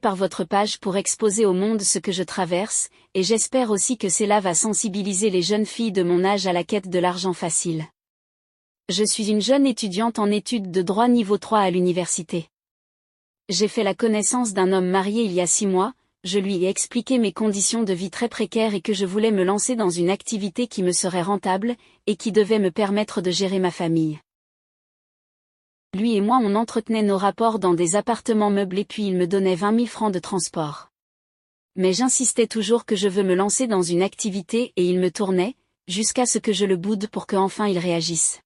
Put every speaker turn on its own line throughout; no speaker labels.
par votre page pour exposer au monde ce que je traverse, et j'espère aussi que cela va sensibiliser les jeunes filles de mon âge à la quête de l'argent facile. Je suis une jeune étudiante en études de droit niveau 3 à l'université. J'ai fait la connaissance d'un homme marié il y a 6 mois, je lui ai expliqué mes conditions de vie très précaires et que je voulais me lancer dans une activité qui me serait rentable, et qui devait me permettre de gérer ma famille. Lui et moi on entretenait nos rapports dans des appartements meublés puis il me donnait 20 000 francs de transport. Mais j'insistais toujours que je veux me lancer dans une activité et il me tournait, jusqu'à ce que je le boude pour que enfin il réagisse.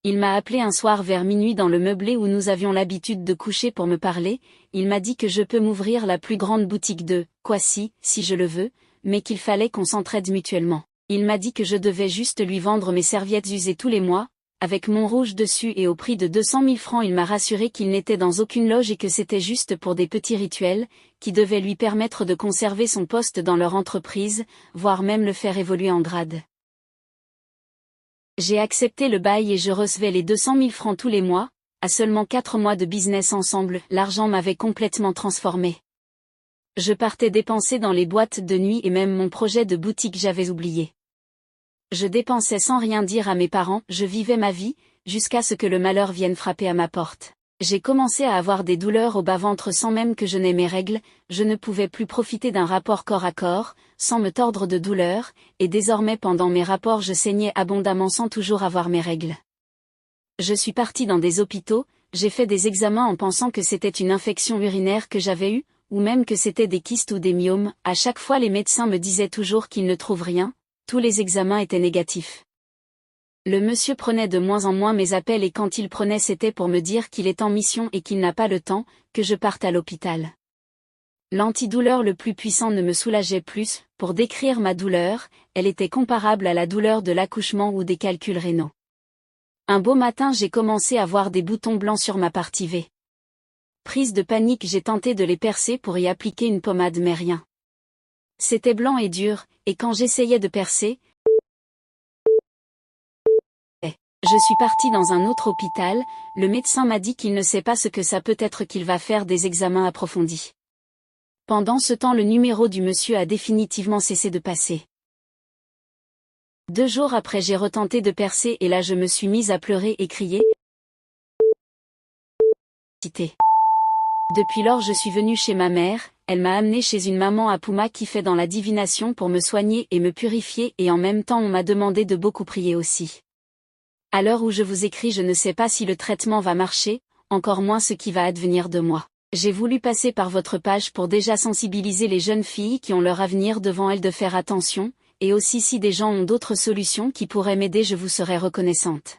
Il m'a appelé un soir vers minuit dans le meublé où nous avions l'habitude de coucher pour me parler, il m'a dit que je peux m'ouvrir la plus grande boutique de quoi si je le veux, mais qu'il fallait qu'on s'entraide mutuellement. Il m'a dit que je devais juste lui vendre mes serviettes usées tous les mois, avec mon rouge dessus et au prix de 200 000 francs. Il m'a rassuré qu'il n'était dans aucune loge et que c'était juste pour des petits rituels, qui devaient lui permettre de conserver son poste dans leur entreprise, voire même le faire évoluer en grade. J'ai accepté le bail et je recevais les 200 000 francs tous les mois. À seulement 4 mois de business ensemble, l'argent m'avait complètement transformé. Je partais dépenser dans les boîtes de nuit et même mon projet de boutique j'avais oublié. Je dépensais sans rien dire à mes parents, je vivais ma vie, jusqu'à ce que le malheur vienne frapper à ma porte. J'ai commencé à avoir des douleurs au bas-ventre sans même que je n'aie mes règles, je ne pouvais plus profiter d'un rapport corps à corps, sans me tordre de douleur, et désormais pendant mes rapports je saignais abondamment sans toujours avoir mes règles. Je suis partie dans des hôpitaux, j'ai fait des examens en pensant que c'était une infection urinaire que j'avais eue, ou même que c'était des kystes ou des myomes. À chaque fois les médecins me disaient toujours qu'ils ne trouvent rien, tous les examens étaient négatifs. Le monsieur prenait de moins en moins mes appels et quand il prenait c'était pour me dire qu'il est en mission et qu'il n'a pas le temps, que je parte à l'hôpital. L'antidouleur le plus puissant ne me soulageait plus, pour décrire ma douleur, elle était comparable à la douleur de l'accouchement ou des calculs rénaux. Un beau matin j'ai commencé à voir des boutons blancs sur ma partie V. Prise de panique j'ai tenté de les percer pour y appliquer une pommade mais rien. C'était blanc et dur, et quand j'essayais de percer, je suis partie dans un autre hôpital, le médecin m'a dit qu'il ne sait pas ce que ça peut être qu'il va faire des examens approfondis. Pendant ce temps le numéro du monsieur a définitivement cessé de passer. 2 jours après j'ai retenté de percer et là je me suis mise à pleurer et crier. Depuis lors je suis venue chez ma mère, elle m'a amenée chez une maman à Pouma qui fait dans la divination pour me soigner et me purifier et en même temps on m'a demandé de beaucoup prier aussi. À l'heure où je vous écris je ne sais pas si le traitement va marcher, encore moins ce qui va advenir de moi. J'ai voulu passer par votre page pour déjà sensibiliser les jeunes filles qui ont leur avenir devant elles de faire attention, et aussi si des gens ont d'autres solutions qui pourraient m'aider je vous serais reconnaissante.